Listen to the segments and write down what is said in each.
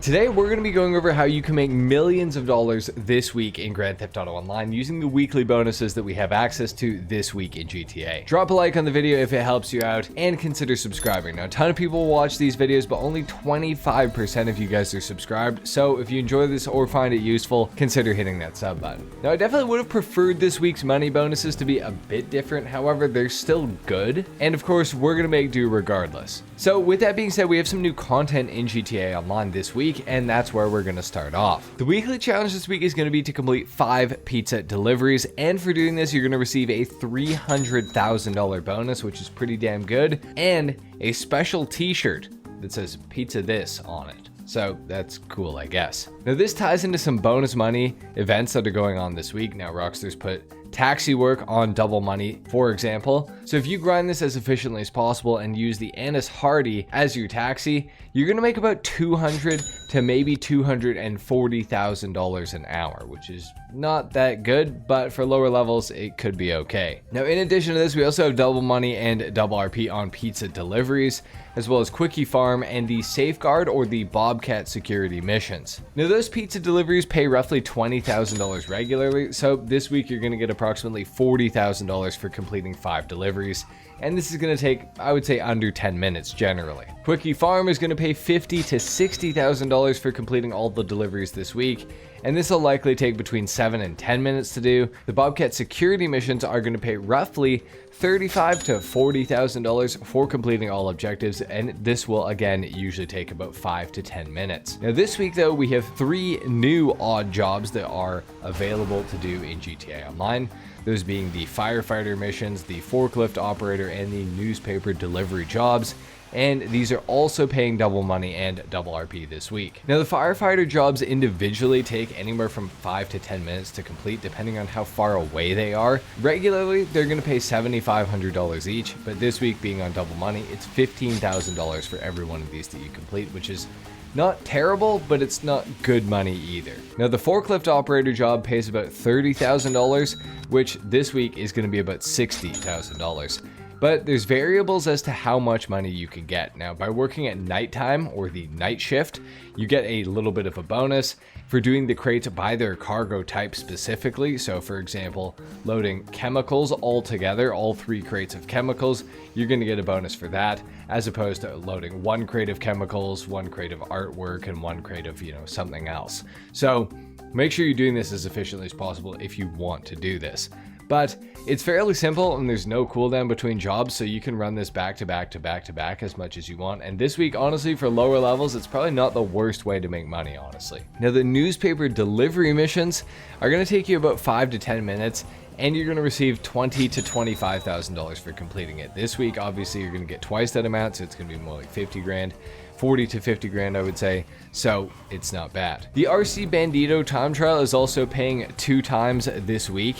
Today, we're going to be going over how you can make millions of dollars this week in Grand Theft Auto Online using the weekly bonuses that we have access to this week in GTA. Drop a like on the video if it helps you out and consider subscribing. Now, a ton of people watch these videos, but only 25% of you guys are subscribed. So if you enjoy this or find it useful, consider hitting that sub button. Now, I definitely would have preferred this week's money bonuses to be a bit different. However, they're still good. And of course, we're going to make do regardless. So with that being said, we have some new content in GTA Online this week, and that's where we're going to start off. The weekly challenge this week is going to be to complete 5 pizza deliveries, and for doing this you're going to receive a $300,000 bonus, which is pretty damn good, and a special t-shirt that says pizza this on it. So that's cool, I guess. Now this ties into some bonus money events that are going on this week. Now Rockstar's put taxi work on double money, for example. So if you grind this as efficiently as possible and use the Annis Hardy as your taxi, you're gonna make about $200,000 to maybe $240,000 an hour, which is not that good, but for lower levels, it could be okay. Now, in addition to this, we also have double money and double RP on pizza deliveries, as well as Quickie Farm and the Safeguard or the Bobcat security missions. Now, those pizza deliveries pay roughly $20,000 regularly, so this week you're gonna get approximately $40,000 for completing 5 deliveries, and this is going to take, I would say, under 10 minutes generally. Quickie Farm is going to pay $50,000 to $60,000 for completing all the deliveries this week, and this will likely take between 7 and 10 minutes to do. The Bobcat security missions are going to pay roughly $35,000 to $40,000 for completing all objectives, and this will again usually take about 5 to 10 minutes. Now this week though, we have 3 new odd jobs that are available to do in GTA Online. Those being the firefighter missions, the forklift operator, and the newspaper delivery jobs. And these are also paying double money and double RP this week. Now the firefighter jobs individually take anywhere from 5 to 10 minutes to complete depending on how far away they are. Regularly, they're going to pay $7,500 each, but this week being on double money, it's $15,000 for every one of these that you complete, which is not terrible, but it's not good money either. Now the forklift operator job pays about $30,000, which this week is going to be about $60,000. But there's variables as to how much money you can get. Now, by working at nighttime or the night shift, you get a little bit of a bonus for doing the crates by their cargo type specifically. So for example, loading chemicals all together, all 3 crates of chemicals, you're going to get a bonus for that, as opposed to loading 1 crate of chemicals, 1 crate of artwork, and 1 crate of, something else. So make sure you're doing this as efficiently as possible if you want to do this. But it's fairly simple and there's no cooldown between jobs, so you can run this back to back to back to back as much as you want. And this week, honestly, for lower levels, it's probably not the worst way to make money, honestly. Now, the newspaper delivery missions are going to take you about 5 to 10 minutes, and you're going to receive $20,000 to $25,000 for completing it. This week, obviously, you're going to get twice that amount, so it's going to be more like 50 grand. 40 to 50 grand, I would say, so it's not bad. The RC Bandito time trial is also paying 2 times this week,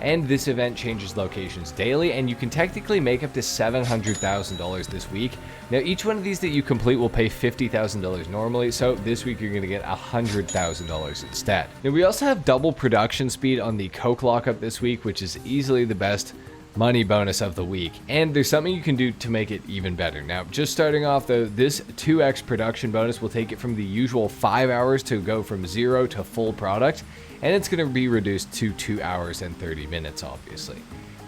and this event changes locations daily, and you can technically make up to $700,000 this week. Now, each one of these that you complete will pay $50,000 normally, so this week you're going to get $100,000 instead. Now, we also have double production speed on the Coke lockup this week, which is easily the best money bonus of the week, and there's something you can do to make it even better. Now, just starting off though, this 2x production bonus will take it from the usual 5 hours to go from 0 to full product, and it's going to be reduced to 2 hours and 30 minutes, obviously.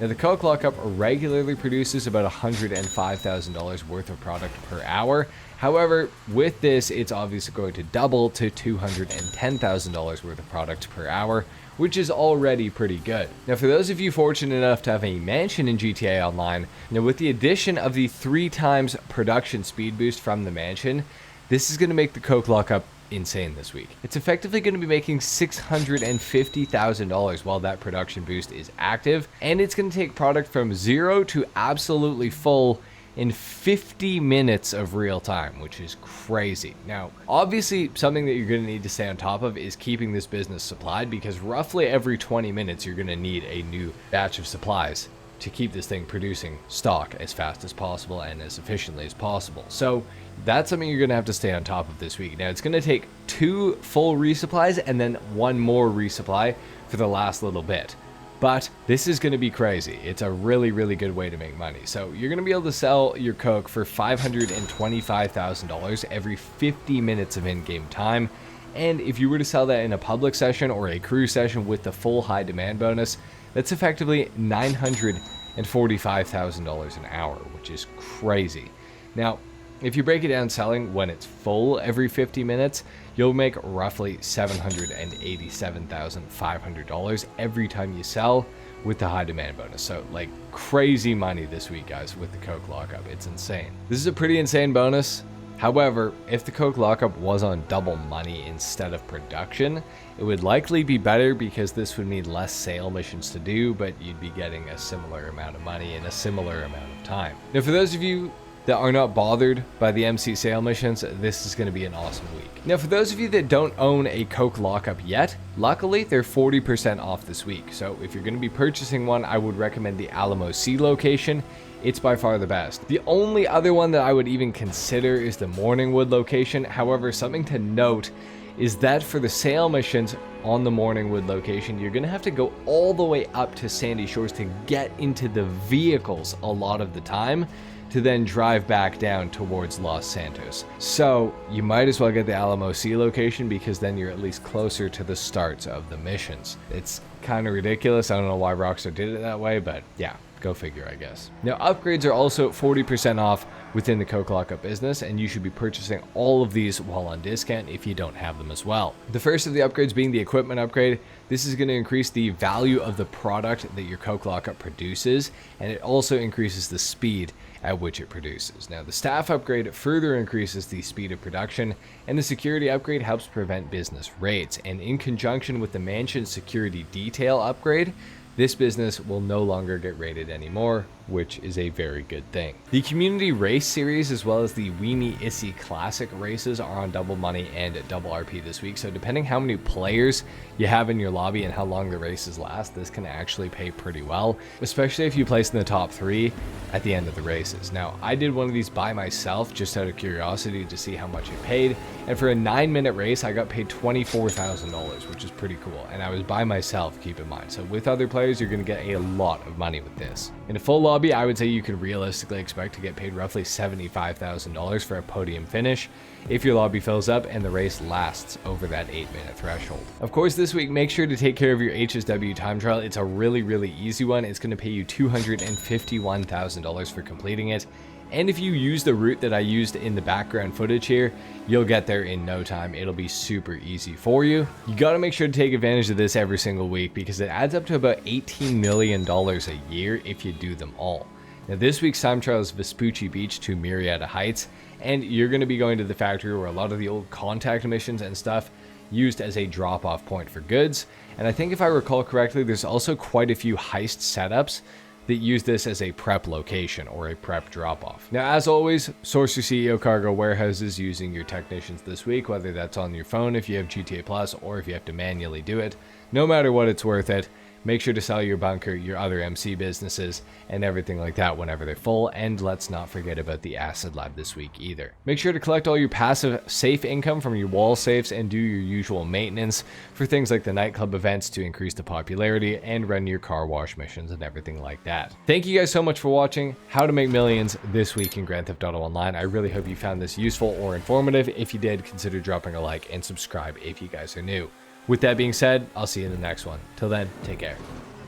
Now, the Coke lockup regularly produces about $105,000 worth of product per hour. However, with this, it's obviously going to double to $210,000 worth of product per hour, which is already pretty good. Now, for those of you fortunate enough to have a mansion in GTA Online, now with the addition of the 3 times production speed boost from the mansion, this is going to make the Coke lockup insane this week. It's effectively going to be making $650,000 while that production boost is active, and it's going to take product from 0 to absolutely full in 50 minutes of real time, which is crazy. Now, obviously, something that you're going to need to stay on top of is keeping this business supplied, because roughly every 20 minutes you're going to need a new batch of supplies to keep this thing producing stock as fast as possible and as efficiently as possible. So that's something you're going to have to stay on top of this week. Now, it's going to take 2 full resupplies and then 1 more resupply for the last little bit. But this is going to be crazy. It's a really, really good way to make money. So you're going to be able to sell your coke for $525,000 every 50 minutes of in-game time. And if you were to sell that in a public session or a crew session with the full high demand bonus, that's effectively $945,000 an hour, which is crazy. Now, if you break it down selling when it's full every 50 minutes, you'll make roughly $787,500 every time you sell with the high demand bonus. So like crazy money this week, guys, with the coke lockup. It's insane. This is a pretty insane bonus. However, if the coke lockup was on double money instead of production, it would likely be better because this would mean less sale missions to do, but you'd be getting a similar amount of money in a similar amount of time. Now, for those of you that are not bothered by the MC sale missions, this is going to be an awesome week. Now, for those of you that don't own a coke lockup yet, luckily they're 40% off this week. So if you're going to be purchasing one, I would recommend the Alamo C location. It's by far the best. The only other one that I would even consider is the Morningwood location. However, something to note is that for the sale missions on the Morningwood location, you're going to have to go all the way up to Sandy Shores to get into the vehicles a lot of the time, to then drive back down towards Los Santos. So you might as well get the Alamo C location because then you're at least closer to the starts of the missions. It's kind of ridiculous. I don't know why Rockstar did it that way, but yeah, go figure, I guess. Now, upgrades are also 40% off within the coke lockup business, and you should be purchasing all of these while on discount if you don't have them as well. The first of the upgrades being the equipment upgrade. This is going to increase the value of the product that your coke lockup produces, and it also increases the speed at which it produces. Now, the staff upgrade further increases the speed of production, and the security upgrade helps prevent business raids. And in conjunction with the mansion security detail upgrade, this business will no longer get raided anymore, which is a very good thing. The community race series as well as the Weenie Issy Classic races are on double money and double RP this week. So depending how many players you have in your lobby and how long the races last, this can actually pay pretty well, especially if you place in the top 3 at the end of the races. Now, I did one of these by myself just out of curiosity to see how much it paid. And for a 9-minute race, I got paid $24,000, which is pretty cool. And I was by myself, keep in mind. So with other players, you're going to get a lot of money with this. In a full lobby, I would say you could realistically expect to get paid roughly $75,000 for a podium finish if your lobby fills up and the race lasts over that 8-minute threshold. Of course, this week, make sure to take care of your HSW time trial. It's a really, really easy one. It's going to pay you $251,000 for completing it. And if you use the route that I used in the background footage here, you'll get there in no time. It'll be super easy for you. You got to make sure to take advantage of this every single week because it adds up to about $18 million a year if you do them all. Now, this week's time trial is Vespucci Beach to Murrieta Heights, and you're going to be going to the factory where a lot of the old contact missions and stuff used as a drop-off point for goods. And I think if I recall correctly, there's also quite a few heist setups that use this as a prep location or a prep drop-off. Now, as always, source your CEO cargo warehouses using your technicians this week, whether that's on your phone if you have GTA Plus or if you have to manually do it. No matter what, it's worth it. Make sure to sell your bunker, your other MC businesses, and everything like that whenever they're full. And let's not forget about the Acid Lab this week either. Make sure to collect all your passive safe income from your wall safes and do your usual maintenance for things like the nightclub events to increase the popularity and run your car wash missions and everything like that. Thank you guys so much for watching How to Make Millions this week in Grand Theft Auto Online. I really hope you found this useful or informative. If you did, consider dropping a like and subscribe if you guys are new. With that being said, I'll see you in the next one. Till then, take care.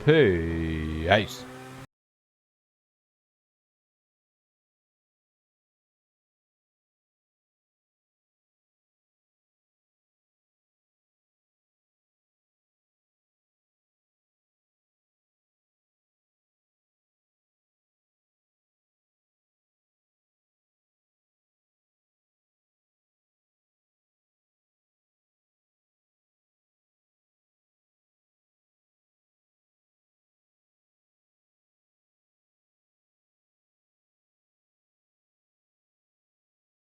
Peace.